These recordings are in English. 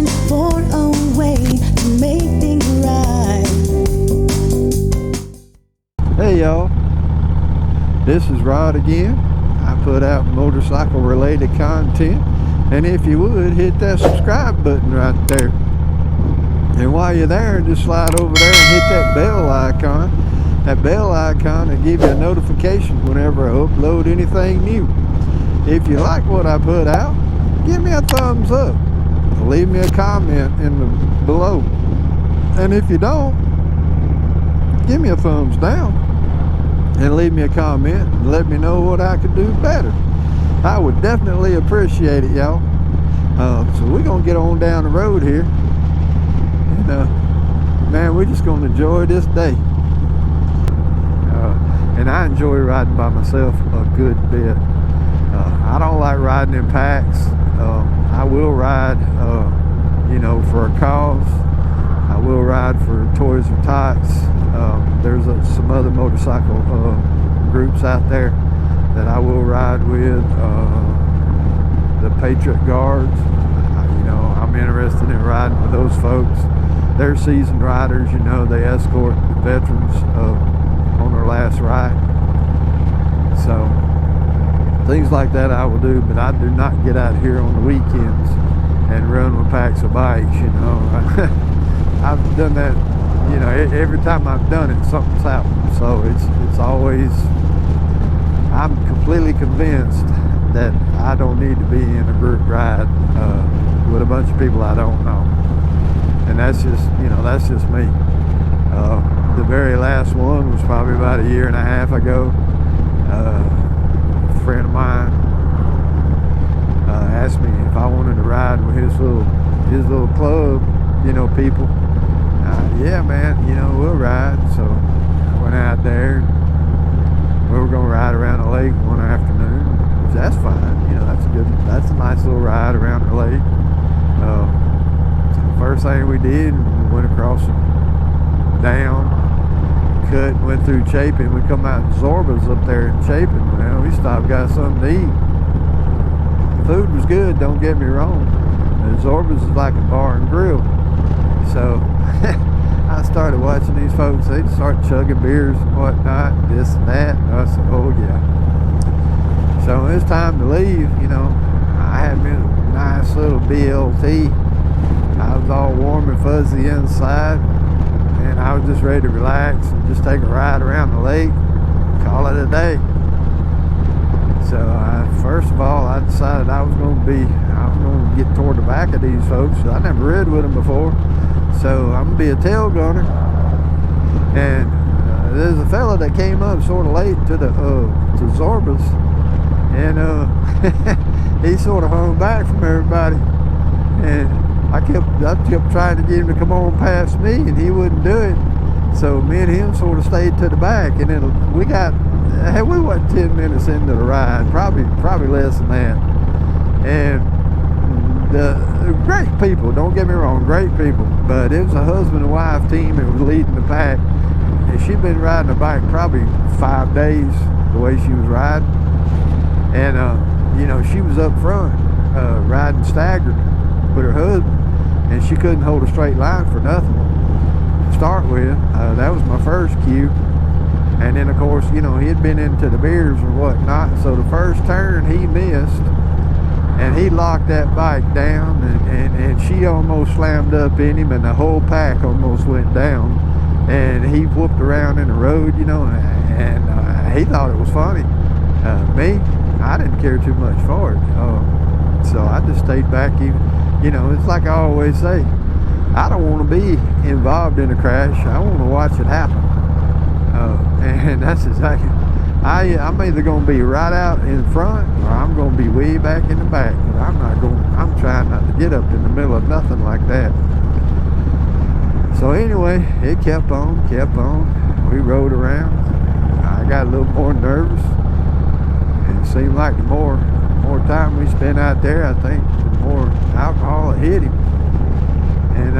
looking for a way to make things right. Hey y'all, this is Rod again. I put out motorcycle related content, and if you would, hit that subscribe button right there. And while you're there, just slide over there and hit that bell icon. That bell icon will give you a notification whenever I upload anything new. If you like what I put out, give me a thumbs up. Leave me a comment below. And if you don't, give me a thumbs down and leave me a comment and let me know what I could do better. I would definitely appreciate it, y'all. So we're gonna get on down the road here, and man, we're just gonna enjoy this day. And I enjoy riding by myself a good bit. I don't like riding in packs. I will ride, for a cause. I will ride for Toys and Tots. There's some other motorcycle groups out there that I will ride with. The Patriot Guards. I'm interested in riding with those folks. They're seasoned riders. They escort the veterans on their last ride. So things like that I will do, but I do not get out here on the weekends and run with packs of bikes. I've done that, every time I've done it, something's happened. So it's always, I'm completely convinced that I don't need to be in a group ride with a bunch of people I don't know. And that's just me. The very last one was probably about a year and a half ago. A friend of mine asked me if I wanted to ride with his little club, people. Yeah, man, we'll ride. So I went out there. We were gonna ride around the lake one afternoon, which that's fine. That's a nice little ride around the lake. So the first thing we did, we went across the dam, cut, went through Chapin. We come out in Zorba's up there in Chapin. Well, we stopped, got something to eat. The food was good, don't get me wrong. Zorba's is like a bar and grill. So I started watching these folks. They'd start chugging beers and whatnot, this and that. And I said, oh yeah. So when it was time to leave, I had me a nice little BLT. I was all warm and fuzzy inside, and I was just ready to relax and just take a ride around the lake, call it a day. So first of all, I decided I was going to get toward the back of these folks. I never rid with them before, so I'm going to be a tail gunner. And there's a fella that came up sort of late to Zorba's, and he sort of hung back from everybody, and I kept trying to get him to come on past me, and he wouldn't do it. So me and him sort of stayed to the back, and then we wasn't 10 minutes into the ride, probably less than that. And the great people, don't get me wrong, great people, but it was a husband and wife team that was leading the pack, and she'd been riding a bike probably 5 days the way she was riding, and she was up front riding staggered with her husband, and she couldn't hold a straight line for nothing to start with. That was my first cue. And then of course, he had been into the beers or whatnot, so the first turn he missed, and he locked that bike down, and she almost slammed up in him, and the whole pack almost went down, and he whooped around in the road, and he thought it was funny. Me, I didn't care too much for it, so I just stayed back. It's like I always say, I don't want to be involved in a crash. I want to watch it happen. And that's exactly, I'm either going to be right out in front, or I'm going to be way back in the back. I'm trying not to get up in the middle of nothing like that. So anyway, it kept on. We rode around. I got a little more nervous. And it seemed like the more time we spent out there, I think the more alcohol hit him. And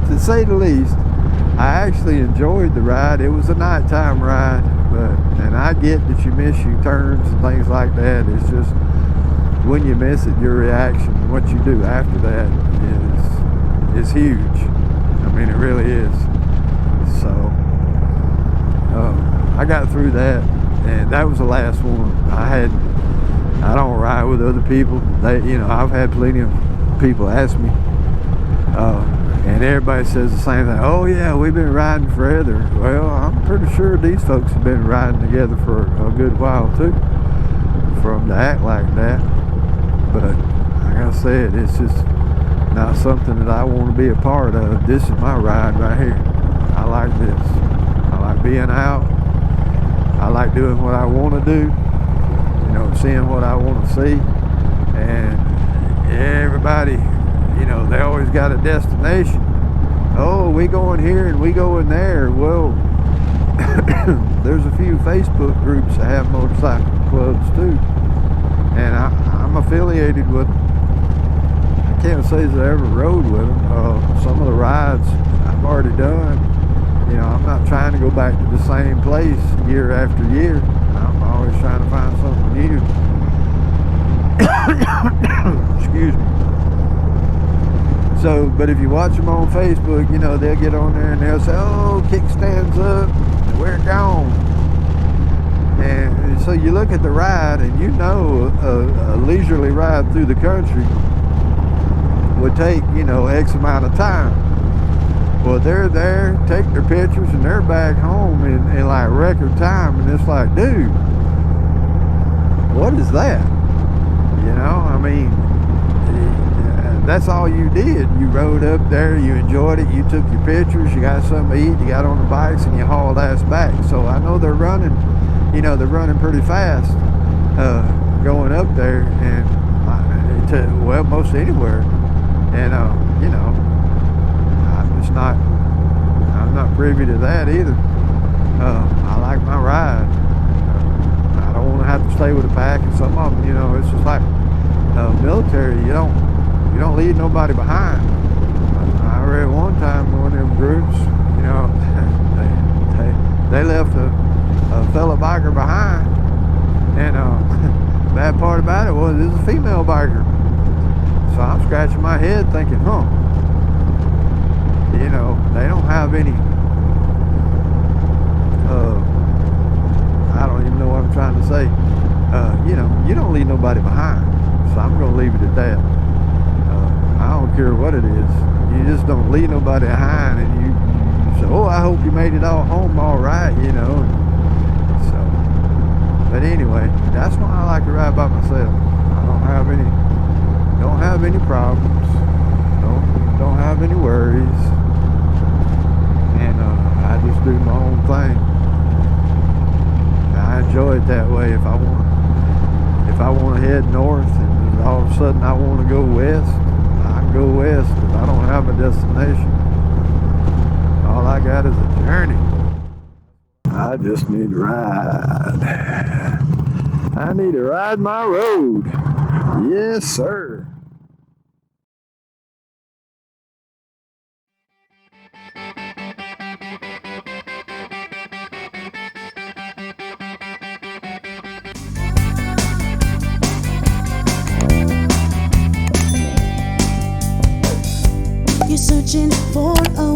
to say the least, I actually enjoyed the ride. It was a nighttime ride, and I get that you miss your turns and things like that. It's just when you miss it, your reaction, what you do after that is huge. I mean, it really is. So I got through that, and that was the last one. I don't ride with other people. I've had plenty of people ask me, and everybody says the same thing. Oh yeah, we've been riding forever. Well, I'm pretty sure these folks have been riding together for a good while too, for them to act like that. But like I said, it's just not something that I want to be a part of. This is my ride right here. I like this. I like being out. I like doing what I want to do. Seeing what I want to see. And everybody, they always got a destination. Oh, we going here and we going there. Well, there's a few Facebook groups that have motorcycle clubs too, and I'm affiliated with them. I can't say that I ever rode with them. Some of the rides I've already done. I'm not trying to go back to the same place year after year. I'm always trying to find something new. Excuse me. So, but if you watch them on Facebook, they'll get on there and they'll say, oh, kickstand's up, we're gone. And so you look at the ride, and a leisurely ride through the country would take, X amount of time. Well, they're there, take their pictures, and they're back home in like record time. And it's like, dude, what is that? I mean, that's all you did. You rode up there, you enjoyed it, you took your pictures, you got something to eat, you got on the bikes, and you hauled ass back. So I know they're running, they're running pretty fast going up there, and to most anywhere. And I'm not privy to that either. I like my ride. I don't want to have to stay with a pack, and some of them, it's just like military. You don't leave nobody behind. I read one time one of them groups, they left a fellow biker behind, and bad part about it was this is a female biker. So I'm scratching my head thinking, they don't have any, I don't even know what I'm trying to say. You don't leave nobody behind. So I'm going to leave it at that. I don't care what it is. You just don't leave nobody behind, and you say, oh, I hope you made it all home all right, So, but anyway, that's why I like to ride by myself. I don't have any problems. Don't have any worries. And I just do my own thing. I enjoy it that way. If I want to head north and all of a sudden I want to go west, I can go west. If I don't have a destination, all I got is a journey. I just need to ride. I need to ride my road. Yes, sir. You're searching for a